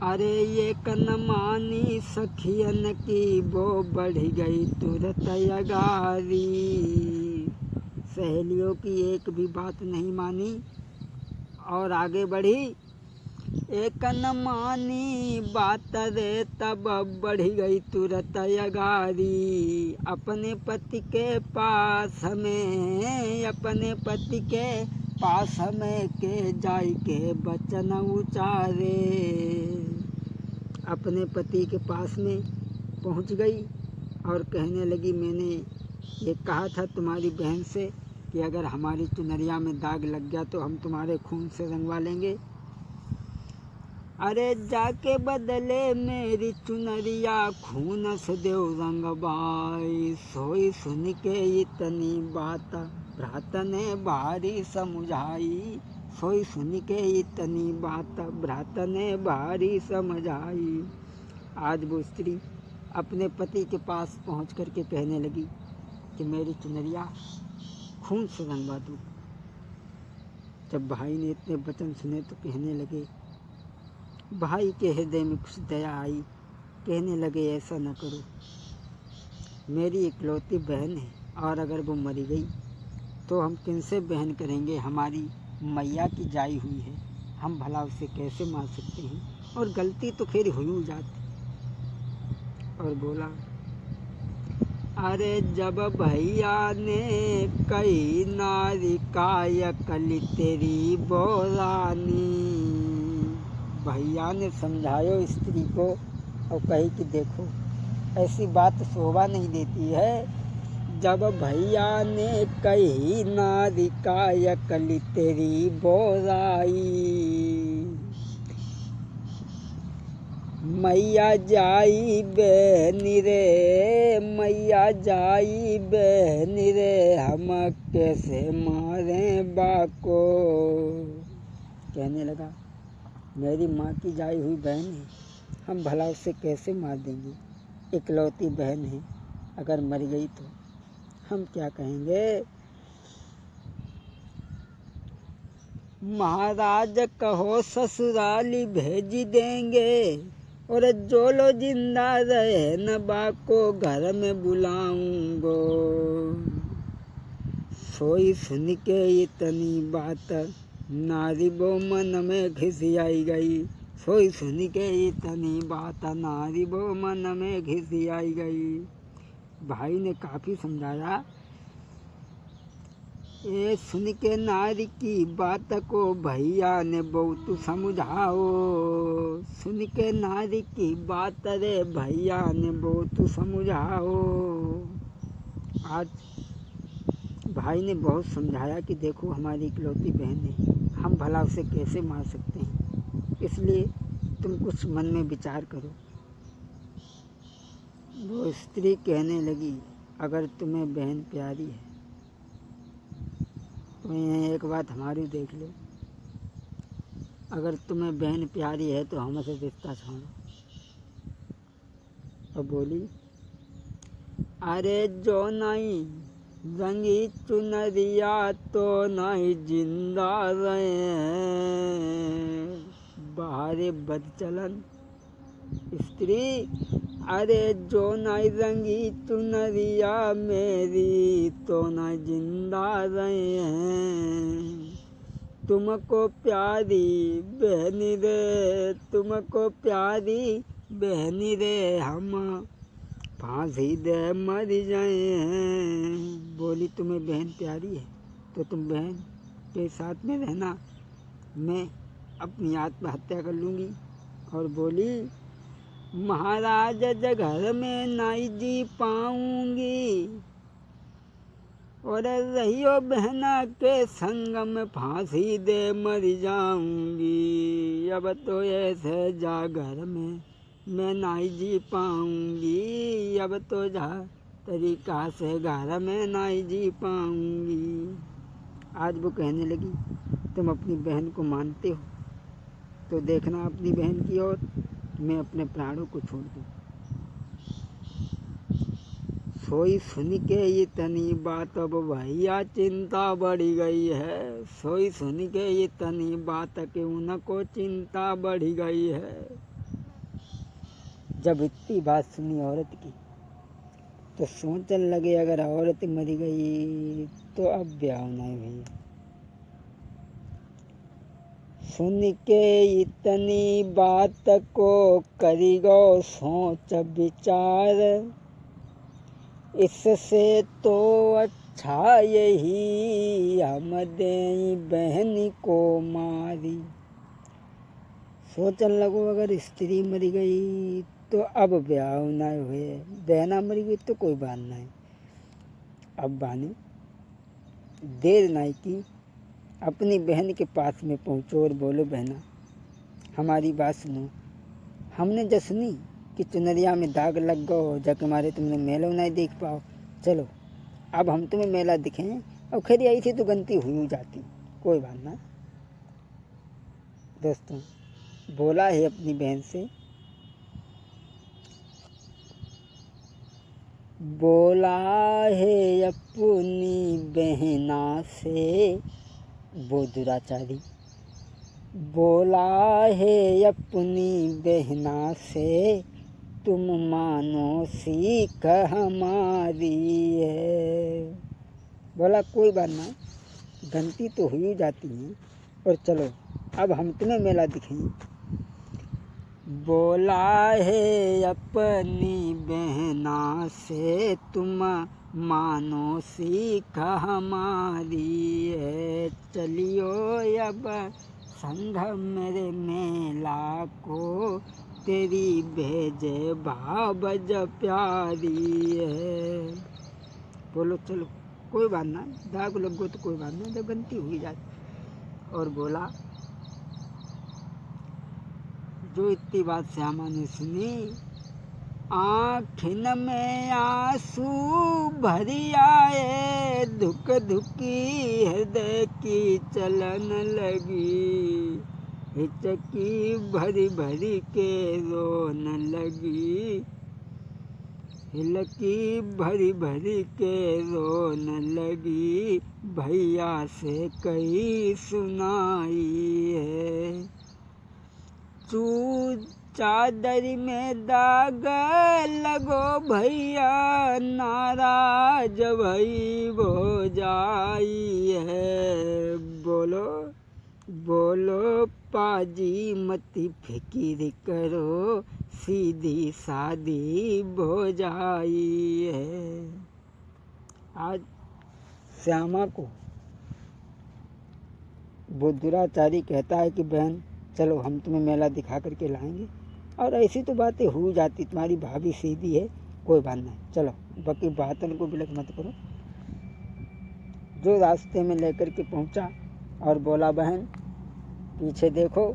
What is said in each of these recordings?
अरे ये कनमानी सखियन की वो बढ़ गई तुरत अगारी। सहेलियों की एक भी बात नहीं मानी और आगे बढ़ी। एक न मानी बात रे तब बढ़ गई तुरत अगारी। अपने पति के पास हमें के जाई के बचन उचारे। अपने पति के पास में पहुंच गई और कहने लगी, मैंने ये कहा था तुम्हारी बहन से कि अगर हमारी चुनरिया में दाग लग गया तो हम तुम्हारे खून से रंगवा लेंगे। अरे जाके बदले मेरी चुनरिया खून से देव रंगवाई। सोई सुन के इतनी बात भ्रात ने भारी समझाई। सोई सुन के इतनी बात भ्रात ने भारी समझाई। आज वो स्त्री अपने पति के पास पहुंच कर के कहने लगी कि मेरी चुनरिया खून से रंगवा दूँ। जब भाई ने इतने वचन सुने तो कहने लगे, भाई के हृदय में कुछ दया आई। कहने लगे, ऐसा न करो, मेरी इकलौती बहन है और अगर वो मरी गई तो हम किनसे बहन करेंगे। हमारी मैया की जाई हुई है, हम भला उसे कैसे मार सकते हैं, और गलती तो फिर हुई जाती। और बोला, अरे जब भैया ने कही नारी काय कली तेरी बोलानी। भैया ने समझायो स्त्री को और कही कि देखो ऐसी बात शोभा नहीं देती है। जब भैया ने कही नारी काय कली तेरी बोलाई। मैया जाई बहनी रे हम कैसे मारे बाको। कहने लगा, मेरी माँ की जाई हुई बहन है, हम भला उससे कैसे मार देंगे। इकलौती बहन है, अगर मर गई तो हम क्या कहेंगे। महाराज कहो ससुराली भेज देंगे, और जो लो जिंदा रहे न बाको घर में बुलाऊंगो। सोई सुन के इतनी बात नारी वो मन में घिसियाई गई। सोई सुन के इतनी बात नारी वो मन में घिसियाई गई। भाई ने काफ़ी समझाया। ये सुन के नारी की बात को भैया ने बहुत समझाओ। सुन के नारी की बात रे भैया ने बहुत समझाओ। आज भाई ने बहुत समझाया कि देखो हमारी इकलौती बहन है, हम भला उसे कैसे मार सकते हैं, इसलिए तुम कुछ मन में विचार करो। वो स्त्री कहने लगी, अगर तुम्हें बहन प्यारी है तो ये एक बात हमारी देख लो। अगर तुम्हें बहन प्यारी है तो हमसे रिश्ता छोड़ो। और बोली, अरे जो नहीं रंगी चुनरिया तो नहीं जिंदा रहे हैं। बाहरे बदचलन स्त्री, अरे जो नहीं रंगी चुनरिया मेरी तो नहीं जिंदा रहे हैं। तुमको प्यारी बहनी रे हम फांसी दे मर जाए हैं। बोली, तुम्हें बहन प्यारी है तो तुम बहन के साथ में रहना, मैं अपनी आत्महत्या कर लूँगी। और बोली, महाराज घर में नहीं जी पाऊंगी, और रहियो बहना के संग में फांसी दे मर जाऊंगी। अब तो ऐसे जा घर में मैं नहीं जी पाऊंगी, अब तो जा तरीका से घर में नहीं जी पाऊंगी। आज वो कहने लगी, तुम अपनी बहन को मानते हो तो देखना अपनी बहन की ओर मैं अपने प्राणों को छोड़ दूँ। सोई सुन के इतनी बात अब भैया चिंता बढ़ी गई है। सोई सुन के इतनी बात कि उनको चिंता बढ़ी गई है। जब इतनी बात सुनी औरत की तो सोचने लगे अगर औरत मर गई तो अब ब्याह नहीं हुई। सुन के इतनी बात को करी गो सोच विचार, इससे तो अच्छा यही हम दें बहन को मारी। सोचने लगो अगर स्त्री मर गई तो अब ब्याह ना हुए, बहना मर गई तो कोई बात नहीं। अब बाने देर नहीं की, अपनी बहन के पास में पहुँचो और बोलो बहना हमारी बात सुनो। हमने जो सुनी कि चुनरिया में दाग लग गो जाके मारे तुमने मेला नहीं देख पाओ, चलो अब हम तुम्हें मेला दिखें। और खैर ऐसी तो गलती हुई जाती, कोई बात ना। दोस्तों बोला है अपनी बहन से, बोला है अपनी बहना से वो दुराचारी, बोला है अपनी बहना से तुम मानो सीख हमारी है। बोला कोई बात ना, गलती तो हुई जाती है और चलो अब हम तुम्हें मेला दिखाएं। बोला है अपनी बहना से तुम मानो सीख हमारी है, चलियो अब संग मेरे मेला को, तेरी भेजे भावज प्यारी है। बोलो चलो कोई बात ना, दाग लग गो तो कोई बात ना, जब गलती हुई जाती। और बोला जो इतनी बात श्यामा ने सुनी, आँखिन में आंसू भरी आए, धुक धुकी हृदय की चलन लगी, हिचकी भरी भरी के रोन लगी, हिलकी भरी भरी के रोन लगी, भैया से कही सुनाई है। चू चादर में दाग लगो भैया, नाराज भई हो जाई है। बोलो बोलो पाजी मती फिकिर करो, सीधी सादी हो जाई है। आज श्यामा को वो दुराचारी कहता है कि बहन चलो हम तुम्हें मेला दिखा करके लाएंगे, और ऐसी तो बातें हो जाती, तुम्हारी भाभी सीधी है कोई बात नहीं, चलो बाकी बातों को बिलक मत करो। जो रास्ते में लेकर के पहुंचा और बोला बहन पीछे देखो,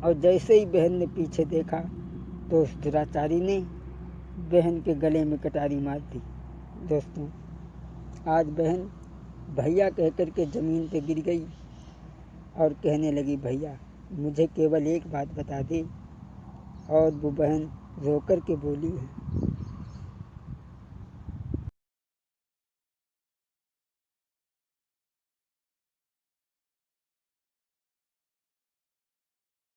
और जैसे ही बहन ने पीछे देखा तो उस दुराचारी ने बहन के गले में कटारी मार दी। दोस्तों आज बहन भैया कह कर के ज़मीन पे गिर गई और कहने लगी भैया मुझे केवल एक बात बता दे, और वो बहन रो कर के बोली है